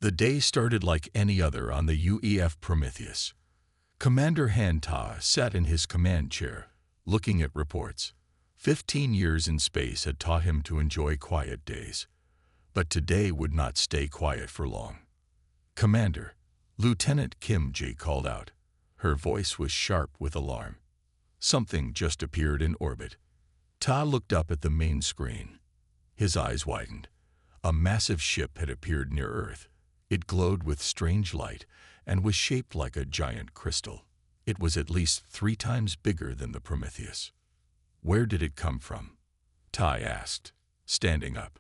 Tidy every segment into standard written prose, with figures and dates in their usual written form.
The day started like any other on the UEF Prometheus. Commander Han-Ta sat in his command chair, looking at reports. 15 years in space had taught him to enjoy quiet days. But today would not stay quiet for long. "Commander," Lieutenant Kim Ji called out. Her voice was sharp with alarm. Something just appeared in orbit. Ta looked up at the main screen. His eyes widened. A massive ship had appeared near Earth. It glowed with strange light and was shaped like a giant crystal. It was at least 3 times bigger than the Prometheus. "Where did it come from?" Tai asked, standing up.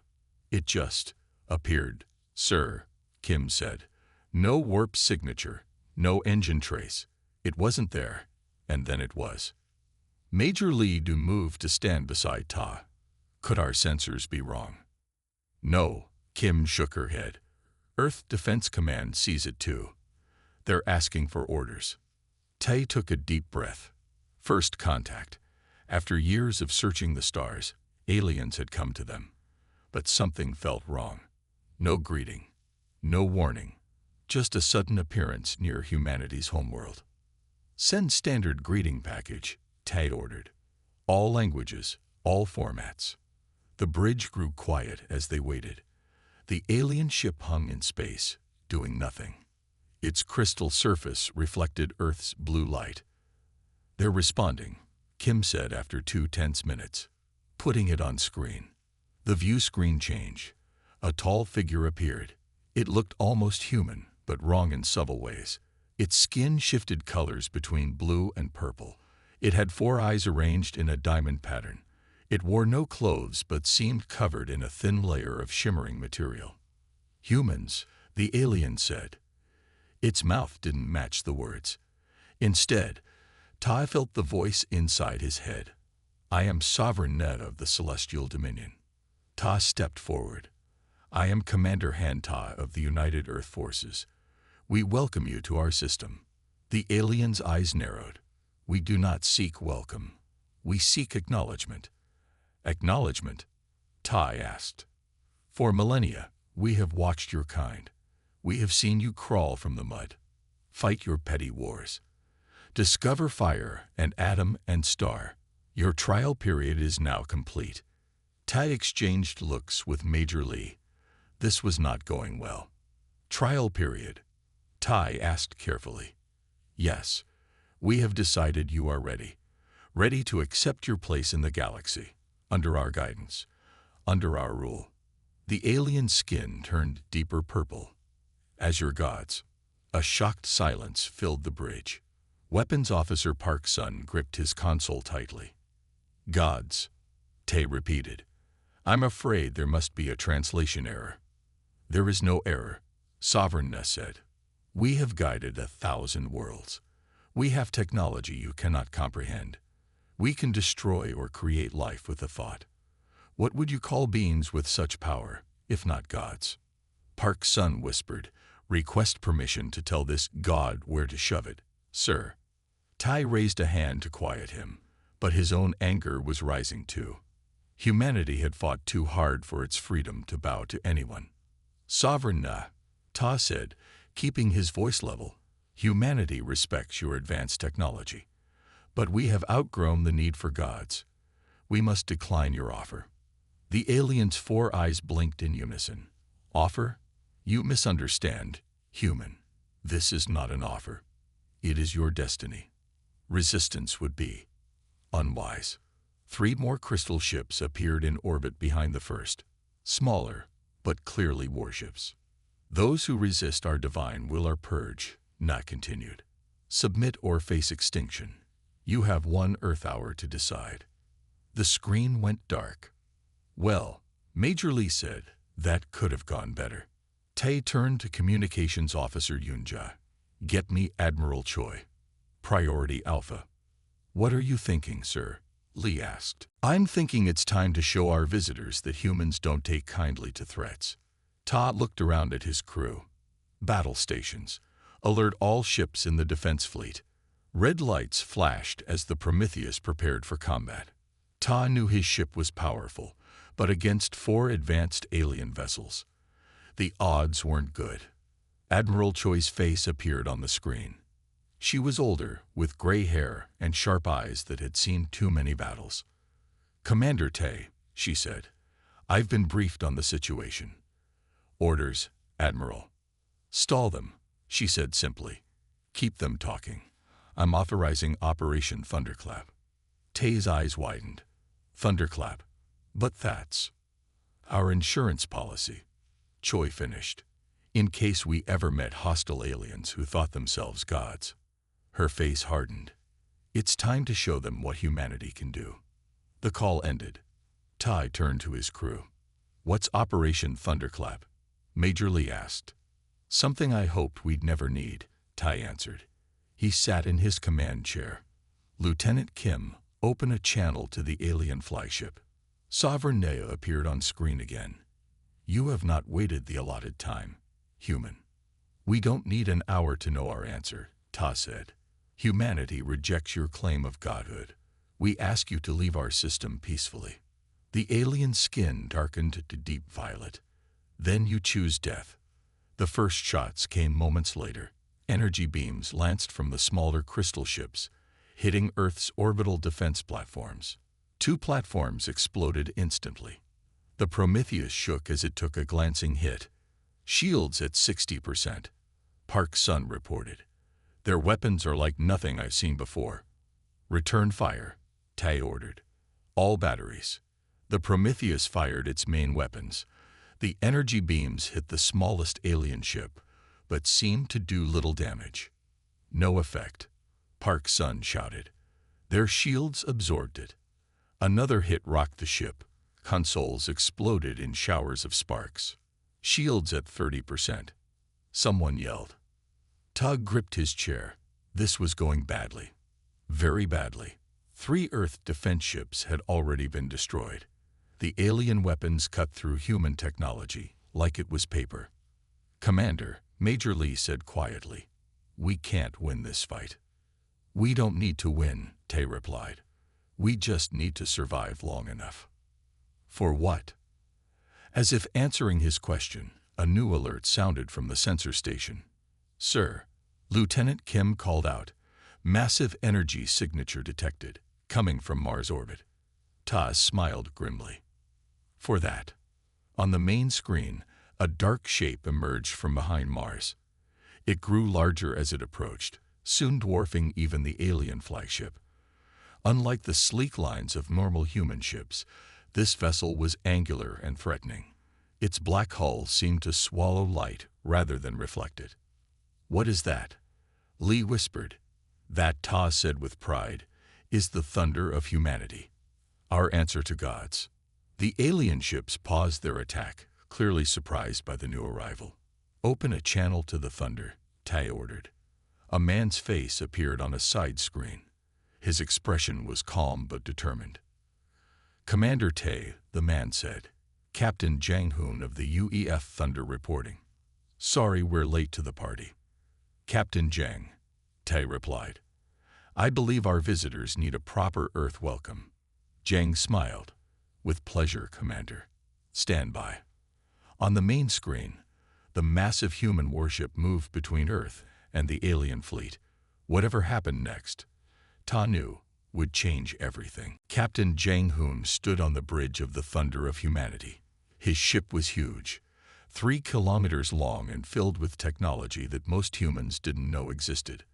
"It just appeared, sir," Kim said. "No warp signature, no engine trace. It wasn't there, and then it was." Major Lee Du moved to stand beside Ta. "Could our sensors be wrong?" "No," Kim shook her head. "Earth Defense Command sees it too. They're asking for orders." Tai took a deep breath. First contact. After years of searching the stars, aliens had come to them. But something felt wrong. No greeting, no warning, just a sudden appearance near humanity's homeworld. "Send standard greeting package," Tai ordered. "All languages, all formats." The bridge grew quiet as they waited. The alien ship hung in space, doing nothing. Its crystal surface reflected Earth's blue light. "They're responding," Kim said after 2 tense minutes. "Putting it on screen." The view screen changed. A tall figure appeared. It looked almost human, but wrong in subtle ways. Its skin shifted colors between blue and purple. It had 4 eyes arranged in a diamond pattern. It wore no clothes but seemed covered in a thin layer of shimmering material. "Humans," the alien said. Its mouth didn't match the words. Instead, Tai felt the voice inside his head. "I am Sovereign Net of the Celestial Dominion." Ta stepped forward. "I am Commander Han-Ta of the United Earth Forces. We welcome you to our system." The alien's eyes narrowed. "We do not seek welcome. We seek acknowledgement." "Acknowledgement?" Tai asked. "For millennia, we have watched your kind. We have seen you crawl from the mud, fight your petty wars, discover fire and atom and star. Your trial period is now complete." Tai exchanged looks with Major Lee. This was not going well. "Trial period?" Tai asked carefully. "Yes, we have decided you are ready. Ready to accept your place in the galaxy, under our guidance, under our rule." The alien's skin turned deeper purple. "As your gods." A shocked silence filled the bridge. Weapons Officer Park Sun gripped his console tightly. "Gods," Tai repeated. "I'm afraid there must be a translation error." "There is no error," Sovereignness said. "We have guided 1,000 worlds. We have technology you cannot comprehend. We can destroy or create life with a thought. What would you call beings with such power, if not gods?" Park Sun whispered, "Request permission to tell this god where to shove it, sir." Tai raised a hand to quiet him, but his own anger was rising too. Humanity had fought too hard for its freedom to bow to anyone. "Sovereign Na," Ta said, keeping his voice level. "Humanity respects your advanced technology. But we have outgrown the need for gods. We must decline your offer." The alien's 4 eyes blinked in unison. "Offer? You misunderstand, human. This is not an offer. It is your destiny. Resistance would be unwise." 3 more crystal ships appeared in orbit behind the first, smaller, but clearly warships. "Those who resist our divine will are purged," Na continued. "Submit or face extinction. You have 1 Earth hour to decide." The screen went dark. "Well," Major Lee said, "that could have gone better." Tai turned to Communications Officer Yunja. "Get me Admiral Choi. Priority Alpha." "What are you thinking, sir?" Lee asked. "I'm thinking it's time to show our visitors that humans don't take kindly to threats." Ta looked around at his crew. "Battle stations. Alert all ships in the defense fleet." Red lights flashed as the Prometheus prepared for combat. Ta knew his ship was powerful, but against 4 advanced alien vessels. The odds weren't good. Admiral Choi's face appeared on the screen. She was older, with gray hair and sharp eyes that had seen too many battles. "Commander Tay," she said, "I've been briefed on the situation." "Orders, Admiral." "Stall them," she said simply. "Keep them talking. I'm authorizing Operation Thunderclap." Tay's eyes widened. "Thunderclap? But that's our insurance policy," Choi finished, "in case we ever met hostile aliens who thought themselves gods." Her face hardened. "It's time to show them what humanity can do." The call ended. Tai turned to his crew. "What's Operation Thunderclap?" Major Lee asked. "Something I hoped we'd never need," Tai answered. He sat in his command chair. "Lieutenant Kim, open a channel to the alien flagship." Sovereign Nea appeared on screen again. "You have not waited the allotted time, human." "We don't need an hour to know our answer," Ta said. "Humanity rejects your claim of godhood. We ask you to leave our system peacefully." The alien skin darkened to deep violet. "Then you choose death." The first shots came moments later. Energy beams lanced from the smaller crystal ships, hitting Earth's orbital defense platforms. 2 platforms exploded instantly. The Prometheus shook as it took a glancing hit. "Shields at 60%, Park Sun reported. "Their weapons are like nothing I've seen before." "Return fire," Tai ordered. "All batteries." The Prometheus fired its main weapons. The energy beams hit the smallest alien ship, but seemed to do little damage. "No effect," Park Sun shouted. "Their shields absorbed it." Another hit rocked the ship. Consoles exploded in showers of sparks. "Shields at 30%. Someone yelled. Tug gripped his chair. This was going badly. Very badly. 3 Earth defense ships had already been destroyed. The alien weapons cut through human technology like it was paper. "Commander," Major Lee said quietly, "we can't win this fight." "We don't need to win," Tay replied. "We just need to survive long enough." "For what?" As if answering his question, a new alert sounded from the sensor station. "Sir," Lieutenant Kim called out, "massive energy signature detected, coming from Mars orbit." Ta smiled grimly. "For that." On the main screen, a dark shape emerged from behind Mars. It grew larger as it approached, soon dwarfing even the alien flagship. Unlike the sleek lines of normal human ships, this vessel was angular and threatening. Its black hull seemed to swallow light rather than reflect it. "What is that?" Lee whispered. "That," Ta said with pride, "is the thunder of humanity. Our answer to gods." The alien ships paused their attack, clearly surprised by the new arrival. "Open a channel to the thunder," Tai ordered. A man's face appeared on a side screen. His expression was calm but determined. "Commander Tay," the man said. "Captain Jang Hoon of the UEF Thunder reporting. Sorry we're late to the party." "Captain Jang," Tai replied. "I believe our visitors need a proper Earth welcome." Jang smiled. "With pleasure, Commander. Stand by." On the main screen, the massive human warship moved between Earth and the alien fleet. Whatever happened next, Ta knew, would change everything. Captain Jang Hoon stood on the bridge of the thunder of humanity. His ship was huge, 3 kilometers long and filled with technology that most humans didn't know existed.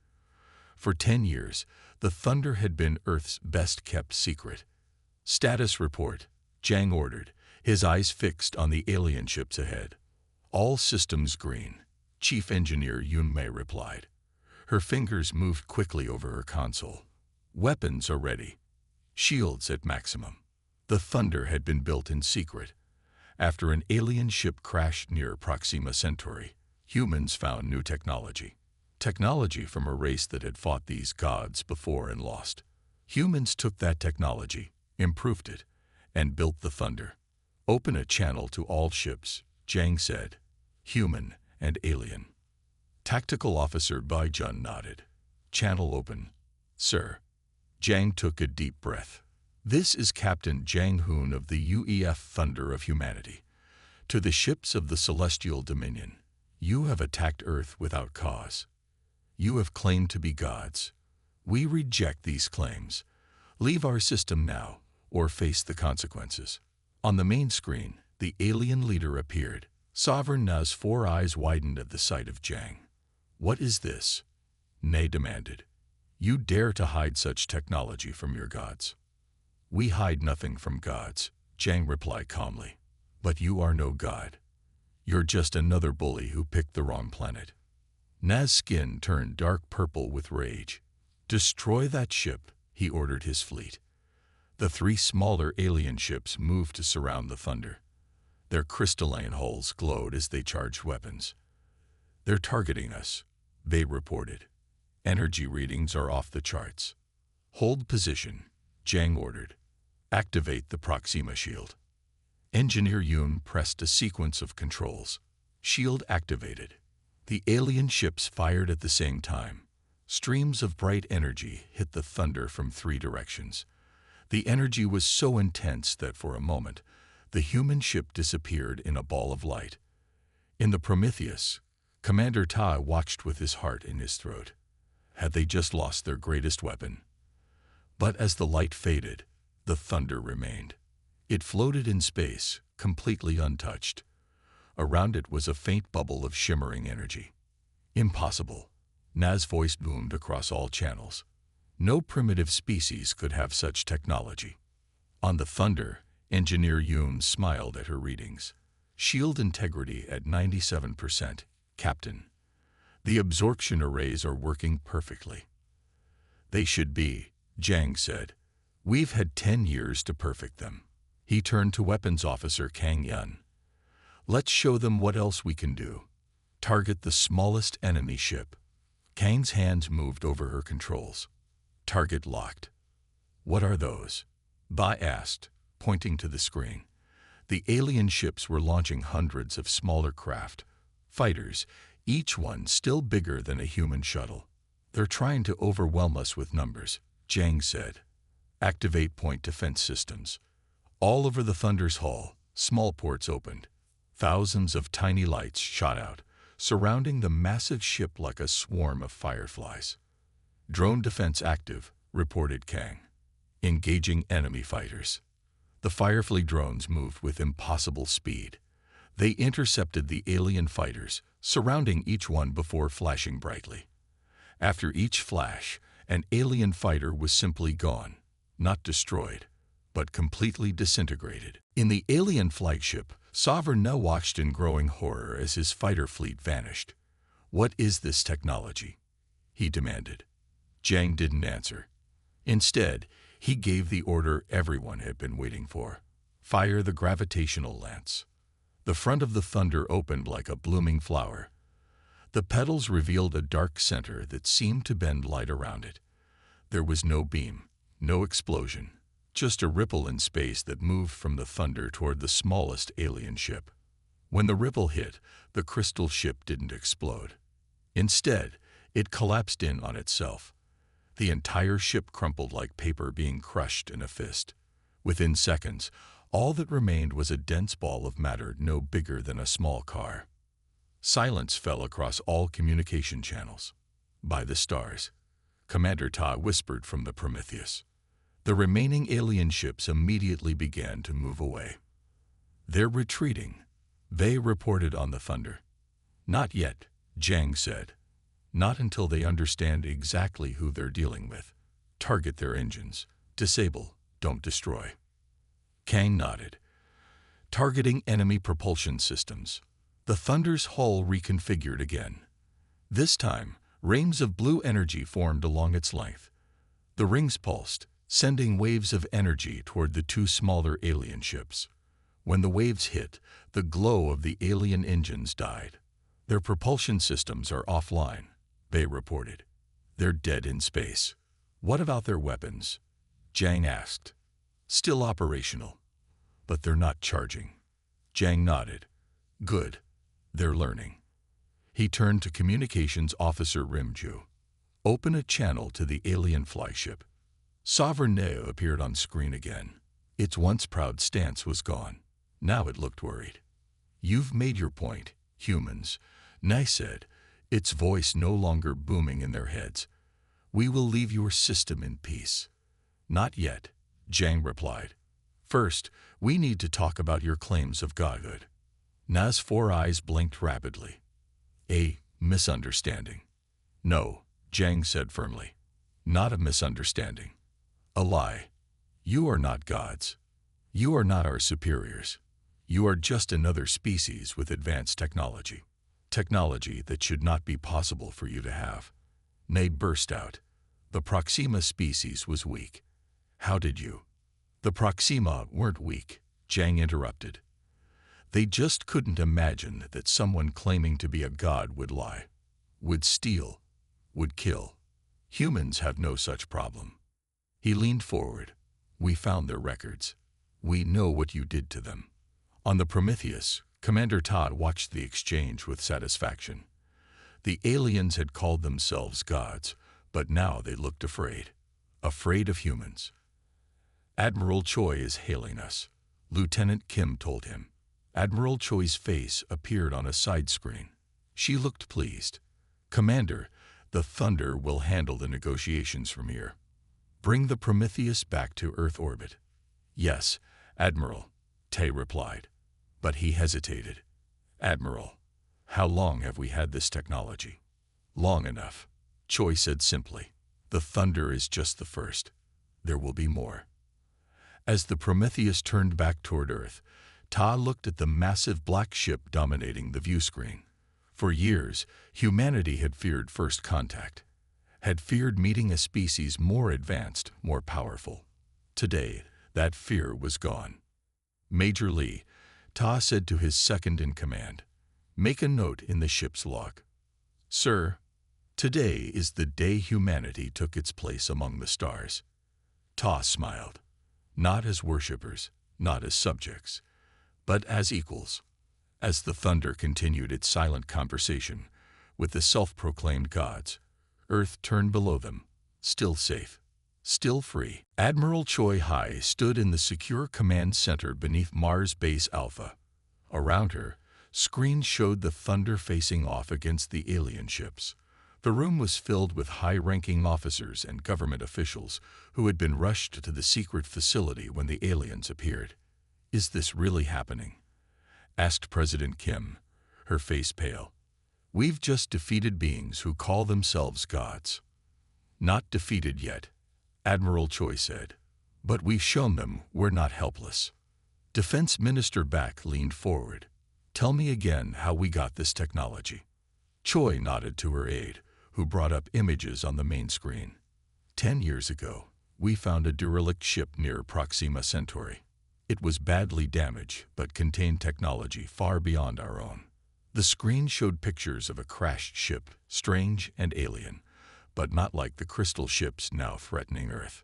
For 10 years, the thunder had been Earth's best-kept secret. "Status report," Jang ordered, his eyes fixed on the alien ships ahead. "All systems green," Chief Engineer Yun Mei replied. Her fingers moved quickly over her console. "Weapons are ready. Shields at maximum." The thunder had been built in secret. After an alien ship crashed near Proxima Centauri, humans found new technology. Technology from a race that had fought these gods before and lost. Humans took that technology, improved it, and built the thunder. "Open a channel to all ships," Jang said, "human and alien." Tactical Officer Bai Jun nodded. "Channel open, sir." Jang took a deep breath. "This is Captain Jang Hoon of the UEF Thunder of Humanity. To the ships of the Celestial Dominion, You have attacked Earth without cause. You have claimed to be gods. We reject these claims. Leave our system now, or face the consequences. On the main screen, the alien leader appeared. Sovereign Na's 4 eyes widened at the sight of Jiang. What is this? Ne demanded. You dare to hide such technology from your gods. We hide nothing from gods, Jiang replied calmly. But you are no god. You're just another bully who picked the wrong planet. Na's skin turned dark purple with rage. Destroy that ship, he ordered his fleet. The 3 smaller alien ships moved to surround the Thunder. Their crystalline hulls glowed as they charged weapons. They're targeting us, they reported. Energy readings are off the charts. Hold position, Jiang ordered. Activate the Proxima shield. Engineer Yoon pressed a sequence of controls. Shield activated. The alien ships fired at the same time. Streams of bright energy hit the Thunder from 3 directions. The energy was so intense that for a moment, the human ship disappeared in a ball of light. In the Prometheus, Commander Ta watched with his heart in his throat. Had they just lost their greatest weapon? But as the light faded, the Thunder remained. It floated in space, completely untouched. Around it was a faint bubble of shimmering energy. Impossible, Na's voice boomed across all channels. No primitive species could have such technology. On the Thunder, Engineer Yoon smiled at her readings. Shield integrity at 97%, Captain. The absorption arrays are working perfectly. They should be, Jiang said. We've had 10 years to perfect them. He turned to Weapons Officer Kang Yun. Let's show them what else we can do. Target the smallest enemy ship. Kang's hands moved over her controls. Target locked. What are those? Bai asked, pointing to the screen. The alien ships were launching hundreds of smaller craft, fighters, each one still bigger than a human shuttle. They're trying to overwhelm us with numbers, Jiang said. Activate point defense systems. All over the Thunder's hull, small ports opened. Thousands of tiny lights shot out, surrounding the massive ship like a swarm of fireflies. Drone defense active, reported Kang. Engaging enemy fighters. The Firefly drones moved with impossible speed. They intercepted the alien fighters, surrounding each one before flashing brightly. After each flash, an alien fighter was simply gone, not destroyed, but completely disintegrated. In the alien flagship, Sovereign Na watched in growing horror as his fighter fleet vanished. What is this technology? He demanded. Jiang didn't answer. Instead, he gave the order everyone had been waiting for. Fire the gravitational lance. The front of the Thunder opened like a blooming flower. The petals revealed a dark center that seemed to bend light around it. There was no beam, no explosion, just a ripple in space that moved from the Thunder toward the smallest alien ship. When the ripple hit, the crystal ship didn't explode. Instead, it collapsed in on itself. The entire ship crumpled like paper being crushed in a fist. Within seconds, all that remained was a dense ball of matter no bigger than a small car. Silence fell across all communication channels. By the stars, Commander Ta whispered from the Prometheus. The remaining alien ships immediately began to move away. They're retreating, they reported on the Thunder. Not yet, Jiang said. Not until they understand exactly who they're dealing with. Target their engines. Disable, don't destroy. Kang nodded. Targeting enemy propulsion systems. The Thunder's hull reconfigured again. This time, rings of blue energy formed along its length. The rings pulsed, sending waves of energy toward the 2 smaller alien ships. When the waves hit, the glow of the alien engines died. Their propulsion systems are offline, they reported. They're dead in space. What about their weapons? Jiang asked. Still operational, but they're not charging. Jiang nodded. Good. They're learning. He turned to Communications Officer Rimju. Open a channel to the alien flagship. Sovereign Neo appeared on screen again. Its once proud stance was gone. Now it looked worried. You've made your point, humans. Nay said, its voice no longer booming in their heads. We will leave your system in peace. Not yet, Zhang replied. First, we need to talk about your claims of godhood. Na's 4 eyes blinked rapidly. A misunderstanding. No, Zhang said firmly. Not a misunderstanding. A lie. You are not gods. You are not our superiors. You are just another species with advanced technology. Technology that should not be possible for you to have. Nay burst out. The Proxima species was weak. How did you? The Proxima weren't weak, Zhang interrupted. They just couldn't imagine that someone claiming to be a god would lie, would steal, would kill. Humans have no such problem. He leaned forward. We found their records. We know what you did to them. On the Prometheus, Commander Todd watched the exchange with satisfaction. The aliens had called themselves gods, but now they looked afraid. Afraid of humans. Admiral Choi is hailing us, Lieutenant Kim told him. Admiral Choi's face appeared on a side screen. She looked pleased. Commander, the Thunder will handle the negotiations from here. Bring the Prometheus back to Earth orbit. Yes, Admiral, Tay replied. But he hesitated. Admiral, how long have we had this technology? Long enough, Choi said simply. The Thunder is just the first. There will be more. As the Prometheus turned back toward Earth, Ta looked at the massive black ship dominating the view screen. For years, humanity had feared first contact, had feared meeting a species more advanced, more powerful. Today, that fear was gone. Major Lee, Ta said to his second-in-command, make a note in the ship's log. Sir, today is the day humanity took its place among the stars. Ta smiled. Not as worshippers, not as subjects, but as equals. As the Thunder continued its silent conversation with the self-proclaimed gods, Earth turned below them, still safe, still free. Admiral Choi Hai stood in the secure command center beneath Mars Base Alpha. Around her, screens showed the Thunder facing off against the alien ships. The room was filled with high-ranking officers and government officials who had been rushed to the secret facility when the aliens appeared. Is this really happening? Asked President Kim, her face pale. We've just defeated beings who call themselves gods. Not defeated yet, Admiral Choi said. But we've shown them we're not helpless. Defense Minister Baek leaned forward. Tell me again how we got this technology. Choi nodded to her aide, who brought up images on the main screen. 10 years ago, we found a derelict ship near Proxima Centauri. It was badly damaged, but contained technology far beyond our own. The screen showed pictures of a crashed ship, strange and alien, but not like the crystal ships now threatening Earth.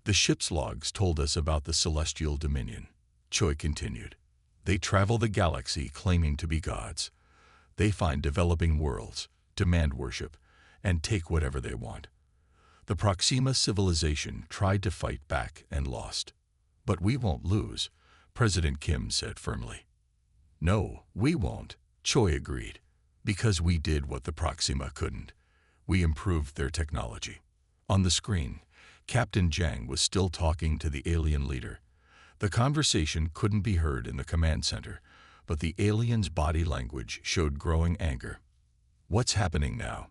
The ship's logs told us about the celestial dominion. Choi continued. They travel the galaxy claiming to be gods. They find developing worlds, demand worship, and take whatever they want. The Proxima civilization tried to fight back and lost. But we won't lose, President Kim said firmly. No, we won't, Choi agreed, because we did what the Proxima couldn't. We improved their technology. On the screen, Captain Zhang was still talking to the alien leader. The conversation couldn't be heard in the command center, but the alien's body language showed growing anger. What's happening now?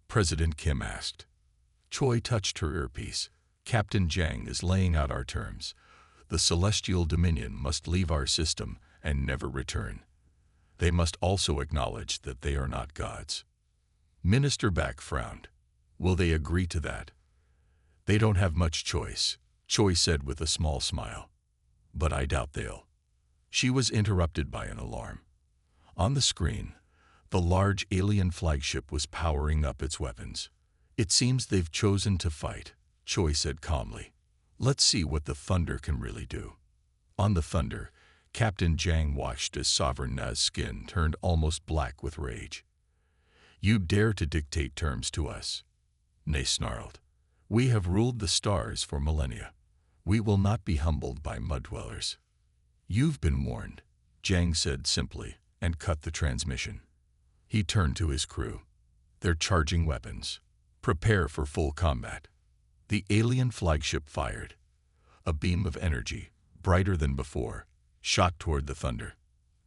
President Kim asked. Choi touched her earpiece. Captain Zhang is laying out our terms. The celestial dominion must leave our system and never return. They must also acknowledge that they are not gods. Minister Baek frowned. Will they agree to that? They don't have much choice, Choi said with a small smile. But I doubt they'll. She was interrupted by an alarm. On the screen, the large alien flagship was powering up its weapons. It seems they've chosen to fight, Choi said calmly. Let's see what the Thunder can really do. On the Thunder, Captain Zhang watched as Sovereign Na's skin turned almost black with rage. You dare to dictate terms to us? Na snarled. We have ruled the stars for millennia. We will not be humbled by mud-dwellers. You've been warned, Zhang said simply, and cut the transmission. He turned to his crew. "They're charging weapons. Prepare for full combat." The alien flagship fired. A beam of energy, brighter than before, shot toward the Thunder.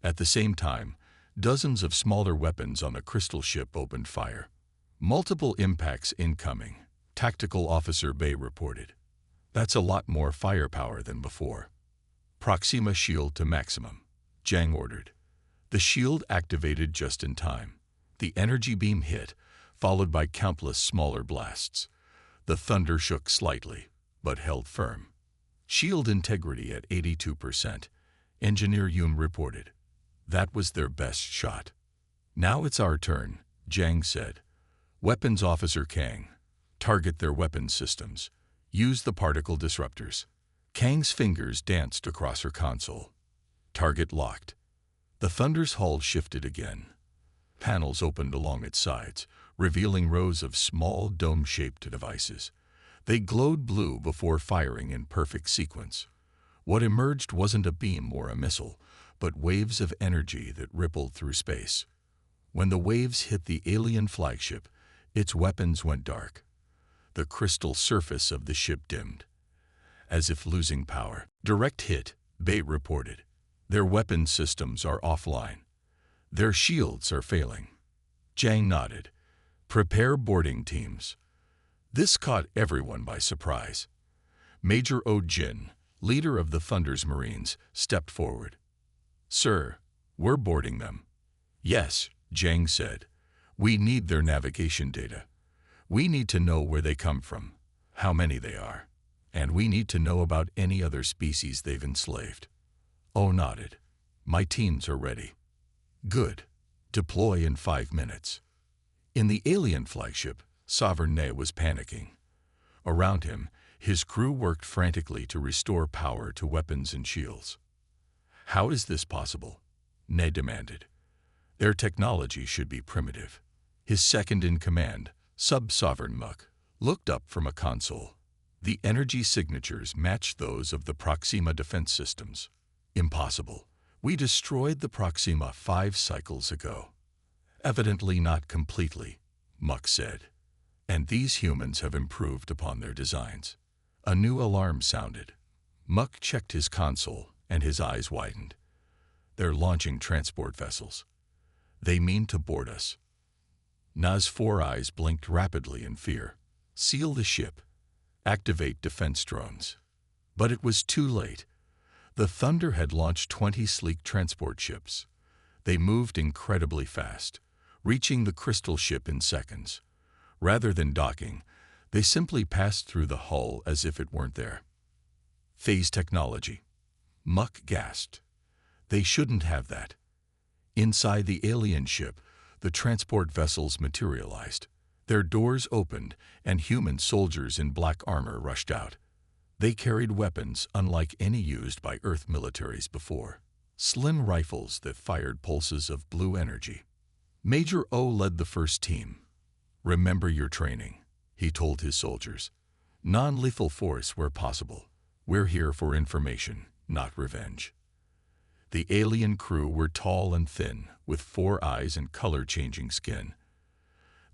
At the same time, dozens of smaller weapons on the crystal ship opened fire. "Multiple impacts incoming," Tactical Officer Bay reported. "That's a lot more firepower than before." "Proxima shield to maximum," Zhang ordered. The shield activated just in time. The energy beam hit, followed by countless smaller blasts. The Thunder shook slightly, but held firm. "Shield integrity at 82%, Engineer Yun reported. That was their best shot. "Now it's our turn," Zhang said. "Weapons Officer Kang, target their weapons systems. Use the particle disruptors." Kang's fingers danced across her console. Target locked. The Thunder's hull shifted again. Panels opened along its sides, revealing rows of small dome-shaped devices. They glowed blue before firing in perfect sequence. What emerged wasn't a beam or a missile, but waves of energy that rippled through space. When the waves hit the alien flagship, its weapons went dark. The crystal surface of the ship dimmed, as if losing power. "Direct hit," Bay reported. "Their weapon systems are offline. Their shields are failing." Zhang nodded. "Prepare boarding teams." This caught everyone by surprise. Major O Jin, leader of the Thunder's Marines, stepped forward. "Sir, we're boarding them." "Yes," Zhang said. "We need their navigation data. We need to know where they come from, how many they are, and we need to know about any other species they've enslaved." O nodded. "My teams are ready." "Good. Deploy in 5 minutes." In the alien flagship, Sovereign Ne was panicking. Around him, his crew worked frantically to restore power to weapons and shields. "How is this possible?" Ne demanded. "Their technology should be primitive." His second-in-command, Sub-Sovereign Muk, looked up from a console. The energy signatures matched those of the Proxima defense systems. "Impossible. We destroyed the Proxima 5 cycles ago." "Evidently not completely," Muk said. "And these humans have improved upon their designs." A new alarm sounded. Muk checked his console, and his eyes widened. "They're launching transport vessels. They mean to board us." Na's 4 eyes blinked rapidly in fear. "Seal the ship. Activate defense drones." But it was too late. The Thunder had launched 20 sleek transport ships. They moved incredibly fast, reaching the crystal ship in seconds. Rather than docking, they simply passed through the hull as if it weren't there. "Phase technology," Muk gasped. "They shouldn't have that." Inside the alien ship, the transport vessels materialized. Their doors opened, and human soldiers in black armor rushed out. They carried weapons unlike any used by Earth militaries before. Slim rifles that fired pulses of blue energy. Major O led the first team. "Remember your training," he told his soldiers. "Non-lethal force where possible. We're here for information, not revenge." The alien crew were tall and thin, with 4 eyes and color-changing skin.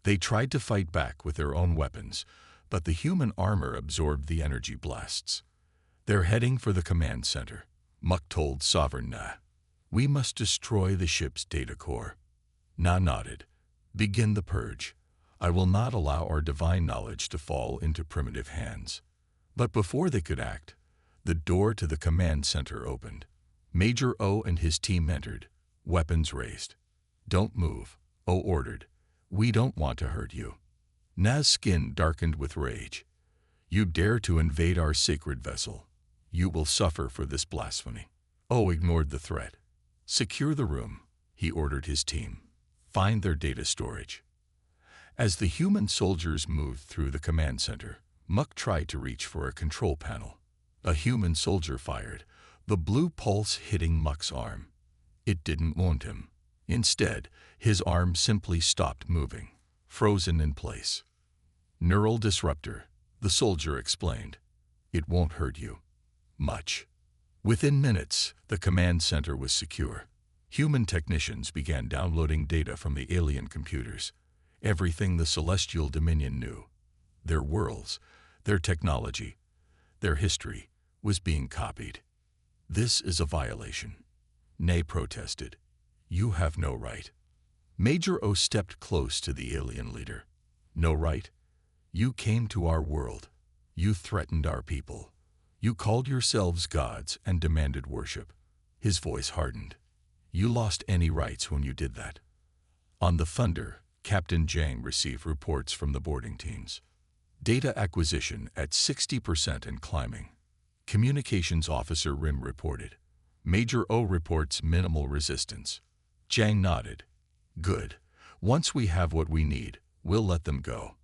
They tried to fight back with their own weapons, but the human armor absorbed the energy blasts. "They're heading for the command center," Muk told Sovereign Na. "We must destroy the ship's data core." Na nodded. "Begin the purge. I will not allow our divine knowledge to fall into primitive hands." But before they could act, the door to the command center opened. Major O and his team entered, weapons raised. "Don't move," O ordered. "We don't want to hurt you." Na's skin darkened with rage. "You dare to invade our sacred vessel. You will suffer for this blasphemy." O ignored the threat. "Secure the room," he ordered his team. "Find their data storage." As the human soldiers moved through the command center, Muk tried to reach for a control panel. A human soldier fired, the blue pulse hitting Muk's arm. It didn't wound him. Instead, his arm simply stopped moving, frozen in place. "Neural disruptor," the soldier explained. "It won't hurt you much." Within minutes, the command center was secure. Human technicians began downloading data from the alien computers. Everything the Celestial Dominion knew, their worlds, their technology, their history, was being copied. This is a violation. Nay protested. You have no right. Major O stepped close to the alien leader. No right? You came to our world. You threatened our people. You called yourselves gods and demanded worship. His voice hardened. You lost any rights when you did that. On the Thunder, Captain Jang received reports from the boarding teams. Data acquisition at 60% and climbing. Communications Officer Rim reported. Major O reports minimal resistance. Jang nodded. Good. Once we have what we need, we'll let them go.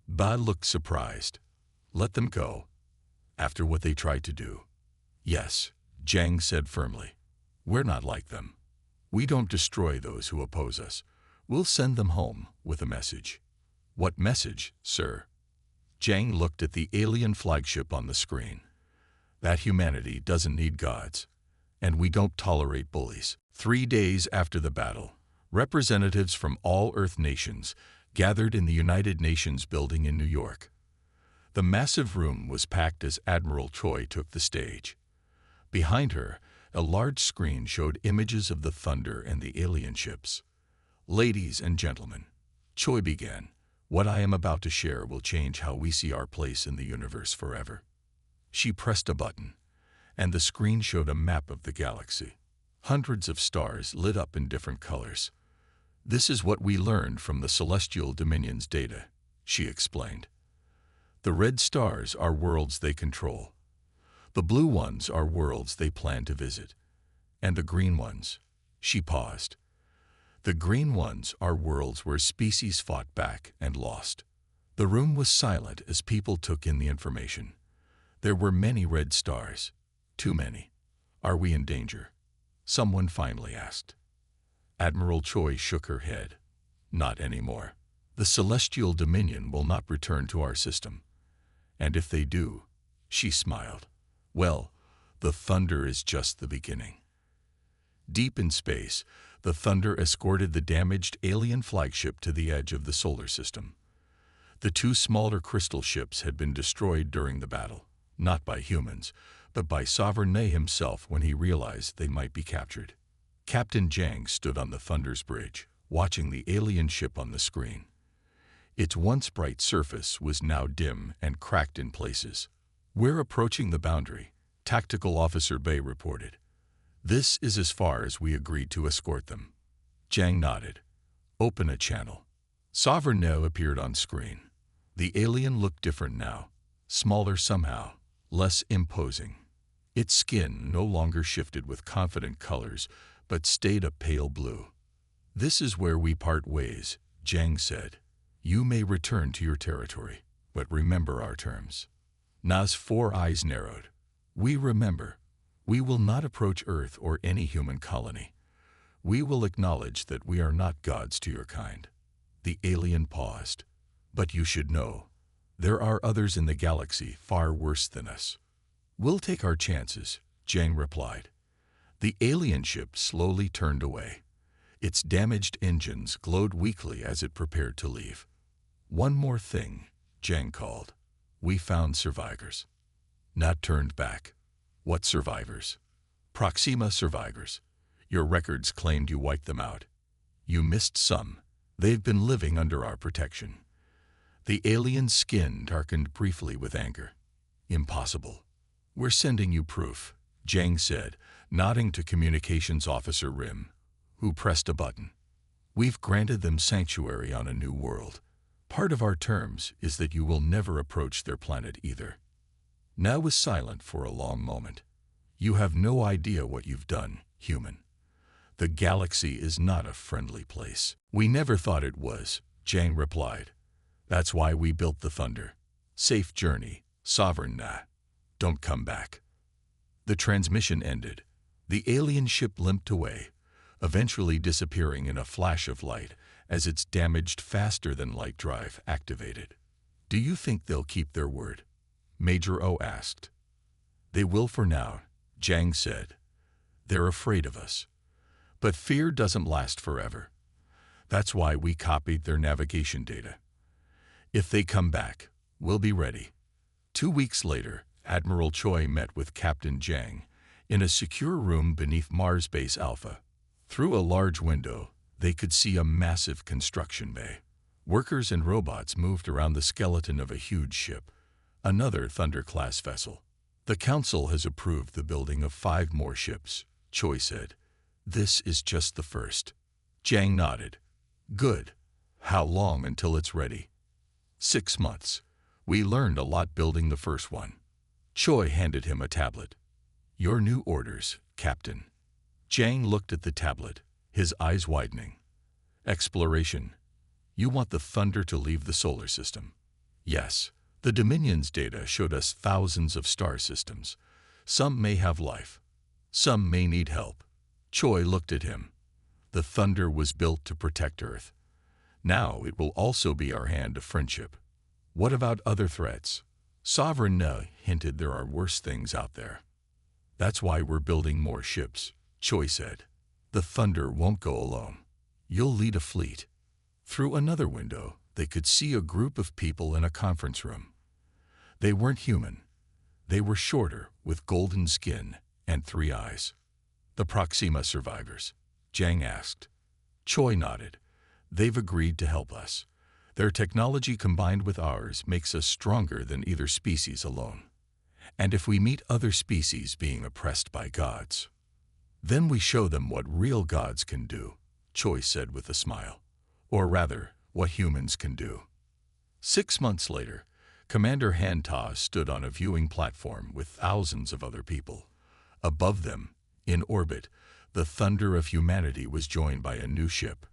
Ba looked surprised. Let them go? After what they tried to do? Yes, Jang said firmly. We're not like them. We don't destroy those who oppose us. We'll send them home with a message. What message, sir? Jang looked at the alien flagship on the screen. That humanity doesn't need gods. And we don't tolerate bullies. 3 days after the battle, representatives from all Earth nations gathered in the United Nations building in New York. The massive room was packed as Admiral Choi took the stage. Behind her, a large screen showed images of the Thunder and the alien ships. Ladies and gentlemen, Choi began, what I am about to share will change how we see our place in the universe forever. She pressed a button, and the screen showed a map of the galaxy. Hundreds of stars lit up in different colors. This is what we learned from the Celestial Dominion's data, she explained. The red stars are worlds they control. The blue ones are worlds they plan to visit. And the green ones, she paused. The green ones are worlds where species fought back and lost. The room was silent as people took in the information. There were many red stars. Too many. Are we in danger? Someone finally asked. Admiral Choi shook her head. Not anymore. The Celestial Dominion will not return to our system. And if they do, she smiled. Well, the Thunder is just the beginning. Deep in space, the Thunder escorted the damaged alien flagship to the edge of the solar system. The 2 smaller crystal ships had been destroyed during the battle, not by humans, but by Sovereign Ne himself when he realized they might be captured. Captain Jang stood on the Thunder's bridge, watching the alien ship on the screen. Its once bright surface was now dim and cracked in places. We're approaching the boundary, Tactical Officer Bay reported. This is as far as we agreed to escort them. Jang nodded. Open a channel. Sovereign Ne appeared on screen. The alien looked different now, smaller somehow, less imposing. Its skin no longer shifted with confident colors, but stayed a pale blue. This is where we part ways, Jang said. You may return to your territory, but remember our terms. Na's 4 eyes narrowed. We remember. We will not approach Earth or any human colony. We will acknowledge that we are not gods to your kind. The alien paused. But you should know, there are others in the galaxy far worse than us. We'll take our chances, Jang replied. The alien ship slowly turned away. Its damaged engines glowed weakly as it prepared to leave. One more thing, Jang called. We found survivors. Not turned back. What survivors? Proxima survivors. Your records claimed you wiped them out. You missed some. They've been living under our protection. The alien's skin darkened briefly with anger. Impossible. We're sending you proof, Jang said, nodding to Communications Officer Rim, who pressed a button. We've granted them sanctuary on a new world. Part of our terms is that you will never approach their planet either. Na was silent for a long moment. You have no idea what you've done, human. The galaxy is not a friendly place. We never thought it was, Jang replied. That's why we built the Thunder. Safe journey, Sovereign Na. Don't come back. The transmission ended. The alien ship limped away, eventually disappearing in a flash of light as its damaged faster-than-light drive activated. Do you think they'll keep their word? Major O asked. They will for now, Jang said. They're afraid of us. But fear doesn't last forever. That's why we copied their navigation data. If they come back, we'll be ready. 2 weeks later, Admiral Choi met with Captain Jang in a secure room beneath Mars Base Alpha. Through a large window, they could see a massive construction bay. Workers and robots moved around the skeleton of a huge ship, another Thunder-class vessel. The Council has approved the building of 5 more ships, Choi said. This is just the first. Jang nodded. Good. How long until it's ready? 6 months. We learned a lot building the first one. Choi handed him a tablet. Your new orders, Captain. Jang looked at the tablet, his eyes widening. Exploration. You want the Thunder to leave the solar system? Yes. The Dominion's data showed us thousands of star systems. Some may have life. Some may need help. Choi looked at him. The Thunder was built to protect Earth. Now it will also be our hand of friendship. What about other threats? Sovereign Ne hinted there are worse things out there. That's why we're building more ships, Choi said. The Thunder won't go alone. You'll lead a fleet. Through another window, they could see a group of people in a conference room. They weren't human. They were shorter, with golden skin and 3 eyes. The Proxima survivors, Jang asked. Choi nodded. They've agreed to help us. Their technology combined with ours makes us stronger than either species alone. And if we meet other species being oppressed by gods, then we show them what real gods can do, Choi said with a smile. Or rather, what humans can do. 6 months later, Commander Han Ta stood on a viewing platform with thousands of other people. Above them, in orbit, the Thunder of Humanity was joined by a new ship,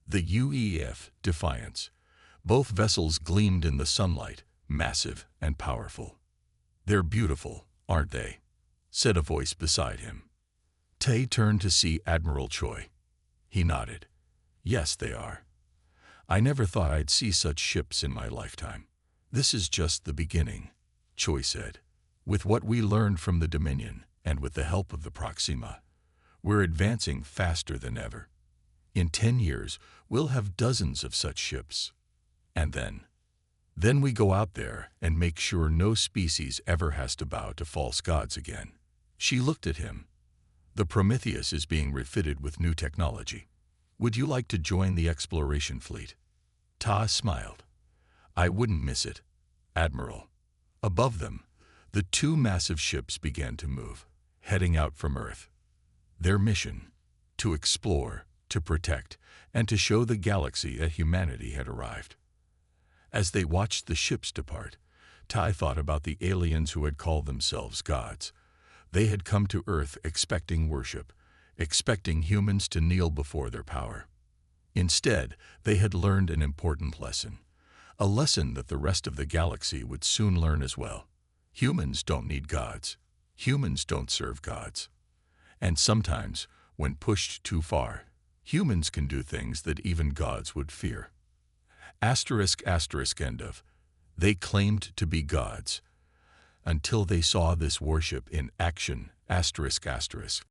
the UEF Defiance. Both vessels gleamed in the sunlight, massive and powerful. They're beautiful, aren't they? Said a voice beside him. Tae turned to see Admiral Choi. He nodded. Yes, they are. I never thought I'd see such ships in my lifetime. This is just the beginning, Choi said. With what we learned from the Dominion and with the help of the Proxima, we're advancing faster than ever. In 10 years, we'll have dozens of such ships. And then we go out there and make sure no species ever has to bow to false gods again. She looked at him. The Prometheus is being refitted with new technology. Would you like to join the exploration fleet? Ta smiled. I wouldn't miss it, Admiral. Above them, the 2 massive ships began to move, heading out from Earth. Their mission, to explore, to protect, and to show the galaxy that humanity had arrived. As they watched the ships depart, Tai thought about the aliens who had called themselves gods. They had come to Earth expecting worship, expecting humans to kneel before their power. Instead, they had learned an important lesson, a lesson that the rest of the galaxy would soon learn as well. Humans don't need gods. Humans don't serve gods. And sometimes, when pushed too far, humans can do things that even gods would fear. **** End of. They claimed to be gods until they saw this worship in action. ***.